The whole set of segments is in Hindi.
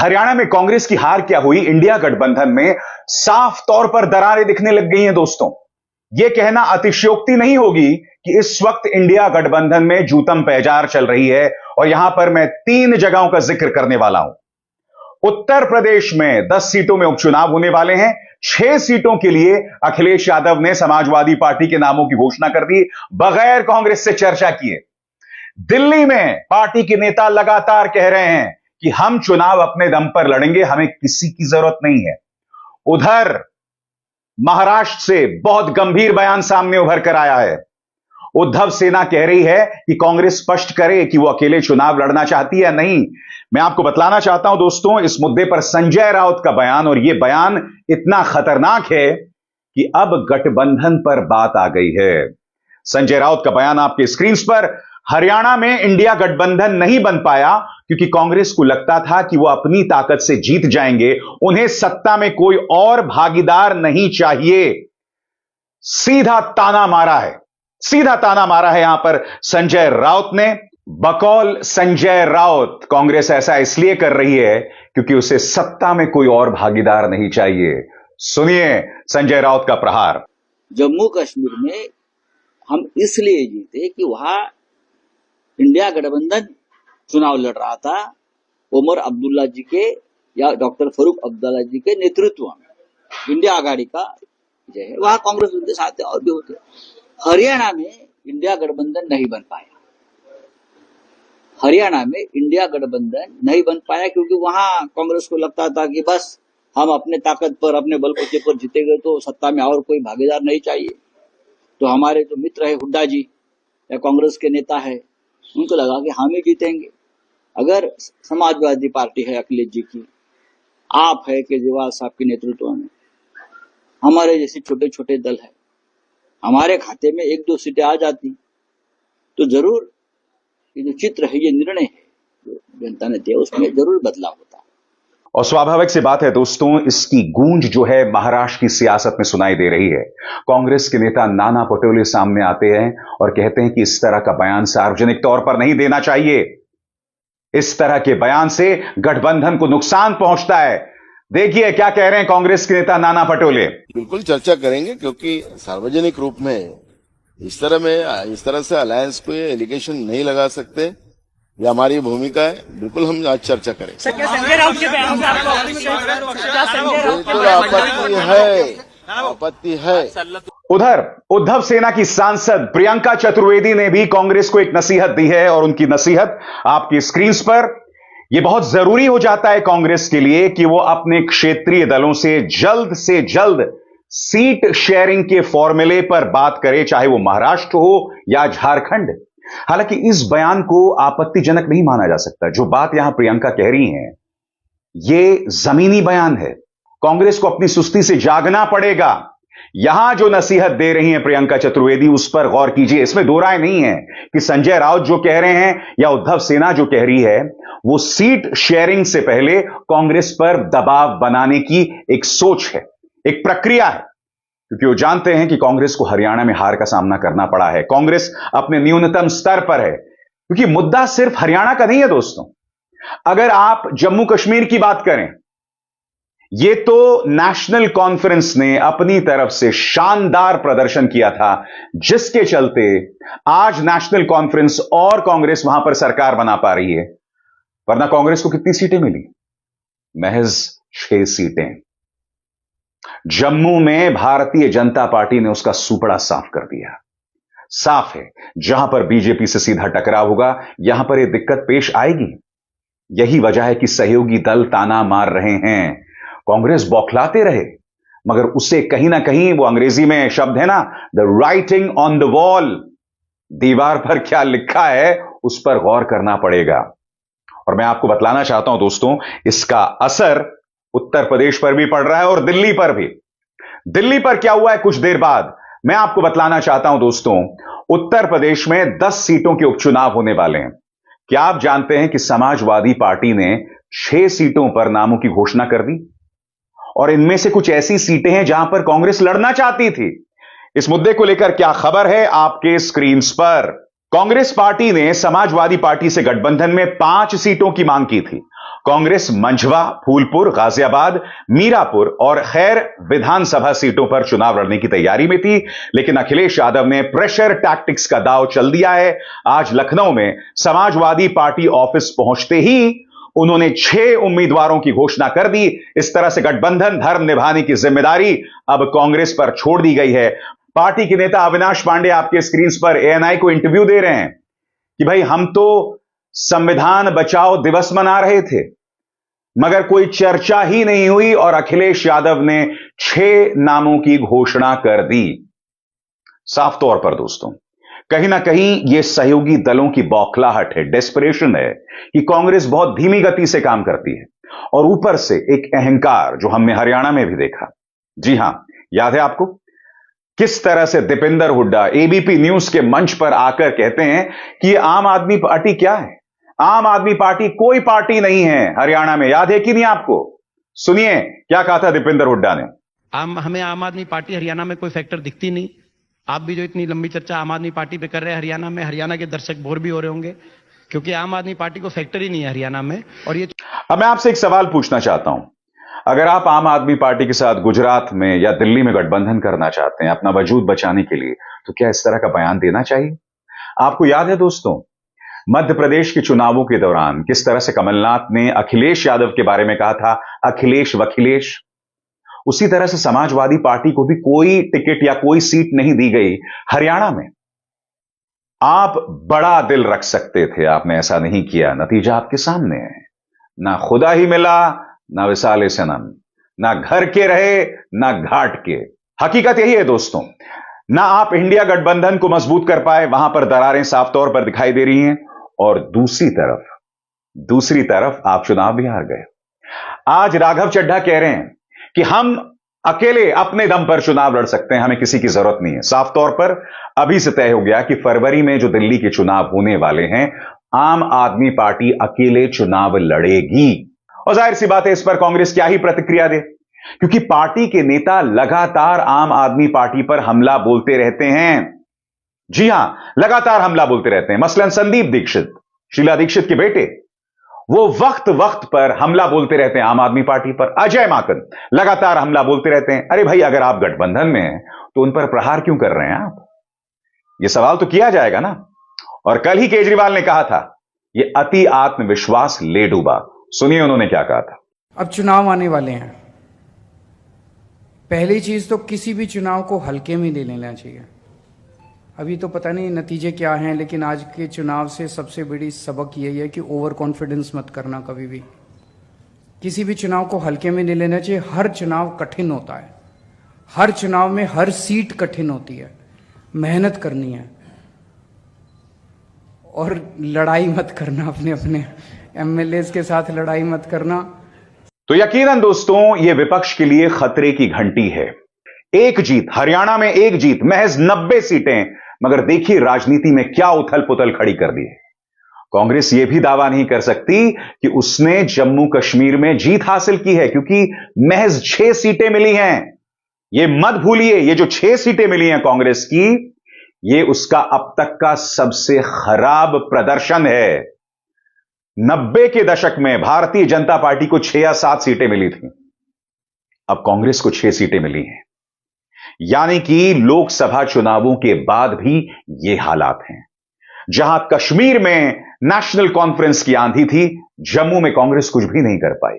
हरियाणा में कांग्रेस की हार क्या हुई, इंडिया गठबंधन में साफ तौर पर दरारें दिखने लग गई हैं दोस्तों। यह कहना अतिशयोक्ति नहीं होगी कि इस वक्त इंडिया गठबंधन में जूतम पेजार चल रही है। और यहां पर मैं 3 जगहों का जिक्र करने वाला हूं। उत्तर प्रदेश में 10 सीटों में उपचुनाव होने वाले हैं। 6 सीटों के लिए अखिलेश यादव ने समाजवादी पार्टी के नामों की घोषणा कर दी बगैर कांग्रेस से चर्चा किए। दिल्ली में पार्टी के नेता लगातार कह रहे हैं कि हम चुनाव अपने दम पर लड़ेंगे, हमें किसी की जरूरत नहीं है। उधर महाराष्ट्र से बहुत गंभीर बयान सामने उभर कर आया है। उद्धव सेना कह रही है कि कांग्रेस स्पष्ट करे कि वो अकेले चुनाव लड़ना चाहती है या नहीं। मैं आपको बतलाना चाहता हूं दोस्तों, इस मुद्दे पर संजय राउत का बयान, और यह बयान इतना खतरनाक है कि अब गठबंधन पर बात आ गई है। संजय राउत का बयान आपके स्क्रीन पर। हरियाणा में इंडिया गठबंधन नहीं बन पाया क्योंकि कांग्रेस को लगता था कि वो अपनी ताकत से जीत जाएंगे, उन्हें सत्ता में कोई और भागीदार नहीं चाहिए। सीधा ताना मारा है, सीधा ताना मारा है यहां पर संजय राउत ने। बकौल संजय राउत, कांग्रेस ऐसा इसलिए कर रही है क्योंकि उसे सत्ता में कोई और भागीदार नहीं चाहिए। सुनिए संजय राउत का प्रहार। जम्मू कश्मीर में हम इसलिए जीते कि वहां इंडिया गठबंधन चुनाव लड़ रहा था उमर अब्दुल्ला जी के या डॉक्टर फारूक अब्दुल्ला जी के नेतृत्व में। इंडिया आघाड़ी का जो है वहां कांग्रेस उनके साथ है और भी होते। हरियाणा में इंडिया गठबंधन नहीं बन पाया। हरियाणा में इंडिया गठबंधन नहीं बन पाया क्योंकि वहां कांग्रेस को लगता था कि बस हम अपने ताकत पर, अपने बलबूते पर जीतेंगे तो सत्ता में और कोई भागीदार नहीं चाहिए। तो हमारे जो मित्र है हुड्डा जी या कांग्रेस के नेता है, उनको लगा कि हम ही जीतेंगे। अगर समाजवादी पार्टी है अखिलेश जी की, आप है केजरीवाल साहब के नेतृत्व में, हमारे जैसे छोटे छोटे दल है, हमारे खाते में 1-2 सीटें आ जाती तो जरूर ये जो चित्र है, ये निर्णय है जो जनता ने दिया, उसमें जरूर बदलाव होता। और स्वाभाविक सी बात है दोस्तों, इसकी गूंज जो है महाराष्ट्र की सियासत में सुनाई दे रही है। कांग्रेस के नेता नाना पटोले सामने आते हैं और कहते हैं कि इस तरह का बयान सार्वजनिक तौर पर नहीं देना चाहिए। इस तरह के बयान से गठबंधन को नुकसान पहुंचता है। देखिए क्या कह रहे हैं कांग्रेस के नेता नाना पटोले। बिल्कुल चर्चा करेंगे क्योंकि सार्वजनिक रूप में इस तरह से अलायंस को एलिगेशन नहीं लगा सकते, ये हमारी भूमिका है। बिल्कुल हम आज चर्चा करेंगे। संजय राउत के बयान से आपको बिल्कुल आपत्ति है। उधर उद्धव सेना की सांसद प्रियंका चतुर्वेदी ने भी कांग्रेस को एक नसीहत दी है और उनकी नसीहत आपकी स्क्रीन पर। यह बहुत जरूरी हो जाता है कांग्रेस के लिए कि वो अपने क्षेत्रीय दलों से जल्द सीट शेयरिंग के फॉर्मूले पर बात करे, चाहे वो महाराष्ट्र हो या झारखंड। हालांकि इस बयान को आपत्तिजनक नहीं माना जा सकता। जो बात यहां प्रियंका कह रही हैं, यह जमीनी बयान है। कांग्रेस को अपनी सुस्ती से जागना पड़ेगा। यहां जो नसीहत दे रही हैं प्रियंका चतुर्वेदी, उस पर गौर कीजिए। इसमें दो राय नहीं है कि संजय राउत जो कह रहे हैं या उद्धव सेना जो कह रही है, वो सीट शेयरिंग से पहले कांग्रेस पर दबाव बनाने की एक सोच है, एक प्रक्रिया है। क्योंकि वो जानते हैं कि कांग्रेस को हरियाणा में हार का सामना करना पड़ा है। कांग्रेस अपने न्यूनतम स्तर पर है क्योंकि मुद्दा सिर्फ हरियाणा का नहीं है दोस्तों। अगर आप जम्मू कश्मीर की बात करें, यह तो नेशनल कॉन्फ्रेंस ने अपनी तरफ से शानदार प्रदर्शन किया था, जिसके चलते आज नेशनल कॉन्फ्रेंस और कांग्रेस वहां पर सरकार बना पा रही है। वरना कांग्रेस को कितनी सीटें मिली? महज 6 सीटें। जम्मू में भारतीय जनता पार्टी ने उसका सुपड़ा साफ कर दिया। साफ है, जहां पर बीजेपी से सीधा टकराव होगा, यहां पर यह दिक्कत पेश आएगी। यही वजह है कि सहयोगी दल ताना मार रहे हैं। कांग्रेस बौखलाते रहे, मगर उसे कहीं ना कहीं, वो अंग्रेजी में शब्द है ना, the writing on the wall, दीवार पर क्या लिखा है उस पर गौर करना पड़ेगा। और मैं आपको बतलाना चाहता हूं दोस्तों, इसका असर उत्तर प्रदेश पर भी पड़ रहा है और दिल्ली पर भी। दिल्ली पर क्या हुआ है कुछ देर बाद मैं आपको बतलाना चाहता हूं दोस्तों। उत्तर प्रदेश में 10 सीटों के उपचुनाव होने वाले हैं। क्या आप जानते हैं कि समाजवादी पार्टी ने 6 सीटों पर नामों की घोषणा कर दी और इनमें से कुछ ऐसी सीटें हैं जहां पर कांग्रेस लड़ना चाहती थी। इस मुद्दे को लेकर क्या खबर है आपके स्क्रीन पर। कांग्रेस पार्टी ने समाजवादी पार्टी से गठबंधन में 5 सीटों की मांग की थी कांग्रेस मंझवा, फूलपुर, गाजियाबाद, मीरापुर और खैर विधानसभा सीटों पर चुनाव लड़ने की तैयारी में थी, लेकिन अखिलेश यादव ने प्रेशर टैक्टिक्स का दांव चल दिया है। आज लखनऊ में समाजवादी पार्टी ऑफिस पहुंचते ही उन्होंने 6 उम्मीदवारों की घोषणा कर दी। इस तरह से गठबंधन धर्म निभाने की जिम्मेदारी अब कांग्रेस पर छोड़ दी गई है। पार्टी के नेता अविनाश पांडे आपके स्क्रीन पर एएनआई को इंटरव्यू दे रहे हैं कि भाई हम तो संविधान बचाओ दिवस मना रहे थे, मगर कोई चर्चा ही नहीं हुई और अखिलेश यादव ने 6 नामों की घोषणा कर दी। साफ तौर पर दोस्तों, कहीं ना कहीं यह सहयोगी दलों की बौखलाहट है, डेस्परेशन है कि कांग्रेस बहुत धीमी गति से काम करती है और ऊपर से एक अहंकार जो हमने हरियाणा में भी देखा। जी हां, याद है आपको किस तरह से दीपेंद्र हुड्डा एबीपी न्यूज के मंच पर आकर कहते हैं कि आम आदमी पार्टी क्या है, आम आदमी पार्टी कोई पार्टी नहीं है हरियाणा में। याद है कि नहीं आपको? सुनिए क्या कहा था दीपेंद्र हुड्डा ने। हमें आम आदमी पार्टी हरियाणा में कोई फैक्टर दिखती नहीं। आप भी जो इतनी लंबी चर्चा आम आदमी पार्टी पे कर रहे हैं हरियाणा में, हरियाणा के दर्शक बोर भी हो रहे होंगे क्योंकि आम आदमी पार्टी को फैक्टर ही नहीं है हरियाणा में। और ये अब मैं आपसे एक सवाल पूछना चाहता हूं, अगर आप आम आदमी पार्टी के साथ गुजरात में या दिल्ली में गठबंधन करना चाहते हैं अपना वजूद बचाने के लिए, तो क्या इस तरह का बयान देना चाहिए? आपको याद है दोस्तों, मध्य प्रदेश के चुनावों के दौरान किस तरह से कमलनाथ ने अखिलेश यादव के बारे में कहा था, अखिलेश वखिलेश। उसी तरह से समाजवादी पार्टी को भी कोई टिकट या कोई सीट नहीं दी गई हरियाणा में। आप बड़ा दिल रख सकते थे, आपने ऐसा नहीं किया। नतीजा आपके सामने है, ना खुदा ही मिला, ना विसाले सनम, ना घर के रहे, ना घाट के। हकीकत यही है दोस्तों, ना आप इंडिया गठबंधन को मजबूत कर पाए, वहां पर दरारें साफ तौर पर दिखाई दे रही हैं, और दूसरी तरफ आप चुनाव भी हार गए। आज राघव चड्ढा कह रहे हैं कि हम अकेले अपने दम पर चुनाव लड़ सकते हैं, हमें किसी की जरूरत नहीं है। साफ तौर पर अभी से तय हो गया कि फरवरी में जो दिल्ली के चुनाव होने वाले हैं, आम आदमी पार्टी अकेले चुनाव लड़ेगी। और जाहिर सी बात है, इस पर कांग्रेस क्या ही प्रतिक्रिया दे, क्योंकि पार्टी के नेता लगातार आम आदमी पार्टी पर हमला बोलते रहते हैं। जी हां, लगातार हमला बोलते रहते हैं। मसलन संदीप दीक्षित, शीला दीक्षित के बेटे, वो वक्त वक्त पर हमला बोलते रहते हैं आम आदमी पार्टी पर। अजय माकन लगातार हमला बोलते रहते हैं। अरे भाई, अगर आप गठबंधन में हैं तो उन पर प्रहार क्यों कर रहे हैं आप? ये सवाल तो किया जाएगा ना। और कल ही केजरीवाल ने कहा था, ये अति आत्मविश्वास ले डूबा। सुनिए उन्होंने क्या कहा था। अब चुनाव आने वाले हैं, पहली चीज तो किसी भी चुनाव को हल्के में ले लेना चाहिए। अभी तो पता नहीं नतीजे क्या हैं, लेकिन आज के चुनाव से सबसे बड़ी सबक यही है कि ओवर कॉन्फिडेंस मत करना कभी भी। किसी भी चुनाव को हल्के में नहीं लेना चाहिए। हर चुनाव कठिन होता है, हर चुनाव में हर सीट कठिन होती है। मेहनत करनी है और लड़ाई मत करना, अपने एमएलएस के साथ लड़ाई मत करना। तो यकीनन दोस्तों, यह विपक्ष के लिए खतरे की घंटी है। एक जीत, हरियाणा में एक जीत, महज 90 सीटें, मगर देखिए राजनीति में क्या उथल पुथल खड़ी कर दी है। कांग्रेस यह भी दावा नहीं कर सकती कि उसने जम्मू कश्मीर में जीत हासिल की है, क्योंकि महज 6 सीटें मिली हैं। यह मत भूलिए, ये जो 6 सीटें मिली हैं कांग्रेस की, यह उसका अब तक का सबसे खराब प्रदर्शन है। 90 के दशक में भारतीय जनता पार्टी को 6 या 7 सीटें मिली थी, अब कांग्रेस को 6 सीटें मिली हैं। यानी कि लोकसभा चुनावों के बाद भी ये हालात हैं। जहां कश्मीर में नेशनल कॉन्फ्रेंस की आंधी थी, जम्मू में कांग्रेस कुछ भी नहीं कर पाई,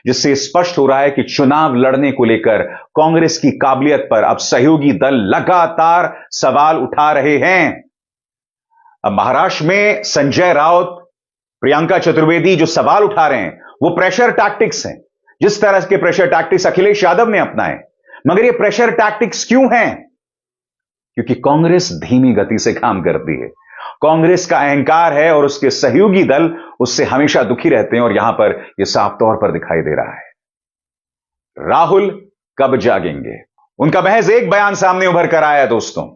जिससे स्पष्ट हो रहा है कि चुनाव लड़ने को लेकर कांग्रेस की काबिलियत पर अब सहयोगी दल लगातार सवाल उठा रहे हैं। अब महाराष्ट्र में संजय राउत, प्रियंका चतुर्वेदी जो सवाल उठा रहे हैं, वो प्रेशर टैक्टिक्स हैं, जिस तरह के प्रेशर टैक्टिक्स अखिलेश यादव ने अपनाए। मगर ये प्रेशर टैक्टिक्स क्यों हैं? क्योंकि कांग्रेस धीमी गति से काम करती है। कांग्रेस का अहंकार है और उसके सहयोगी दल उससे हमेशा दुखी रहते हैं, और यहां पर यह साफ तौर पर दिखाई दे रहा है। राहुल कब जागेंगे? उनका महज एक बयान सामने उभर कर आया दोस्तों,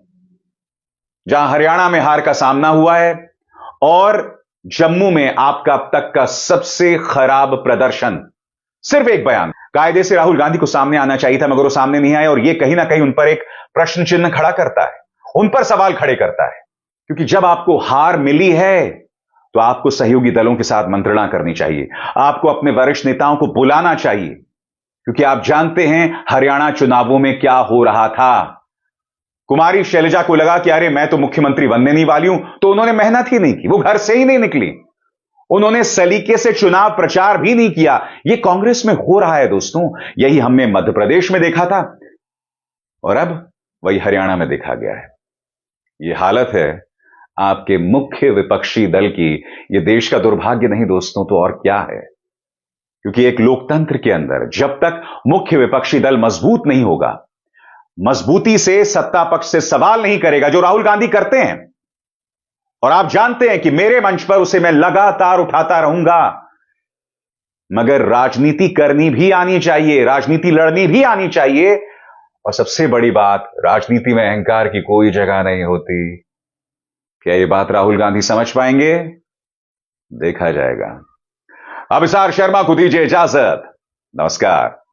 जहां हरियाणा में हार का सामना हुआ है और जम्मू में आपका अब तक का सबसे खराब प्रदर्शन। सिर्फ एक बयान। कायदे से राहुल गांधी को सामने आना चाहिए था, मगर वो सामने नहीं आए, और यह कहीं ना कहीं उन पर एक प्रश्न चिन्ह खड़ा करता है, उन पर सवाल खड़े करता है। क्योंकि जब आपको हार मिली है तो आपको सहयोगी दलों के साथ मंत्रणा करनी चाहिए, आपको अपने वरिष्ठ नेताओं को बुलाना चाहिए, क्योंकि आप जानते हैं हरियाणा चुनावों में क्या हो रहा था। कुमारी शैलजा को लगा कि अरे मैं तो मुख्यमंत्री बनने नहीं वाली हूं, तो उन्होंने मेहनत ही नहीं की, वो घर से ही नहीं निकली, उन्होंने सलीके से चुनाव प्रचार भी नहीं किया। यह कांग्रेस में हो रहा है दोस्तों, यही हमने मध्य प्रदेश में देखा था और अब वही हरियाणा में देखा गया है। यह हालत है आपके मुख्य विपक्षी दल की। यह देश का दुर्भाग्य नहीं दोस्तों, तो और क्या है, क्योंकि एक लोकतंत्र के अंदर जब तक मुख्य विपक्षी दल मजबूत नहीं होगा, मजबूती से सत्ता पक्ष से सवाल नहीं करेगा, जो राहुल गांधी करते हैं, और आप जानते हैं कि मेरे मंच पर उसे मैं लगातार उठाता रहूंगा, मगर राजनीति करनी भी आनी चाहिए, राजनीति लड़नी भी आनी चाहिए, और सबसे बड़ी बात, राजनीति में अहंकार की कोई जगह नहीं होती। क्या यह बात राहुल गांधी समझ पाएंगे? देखा जाएगा। अभिसार शर्मा को दीजिए इजाजत। नमस्कार।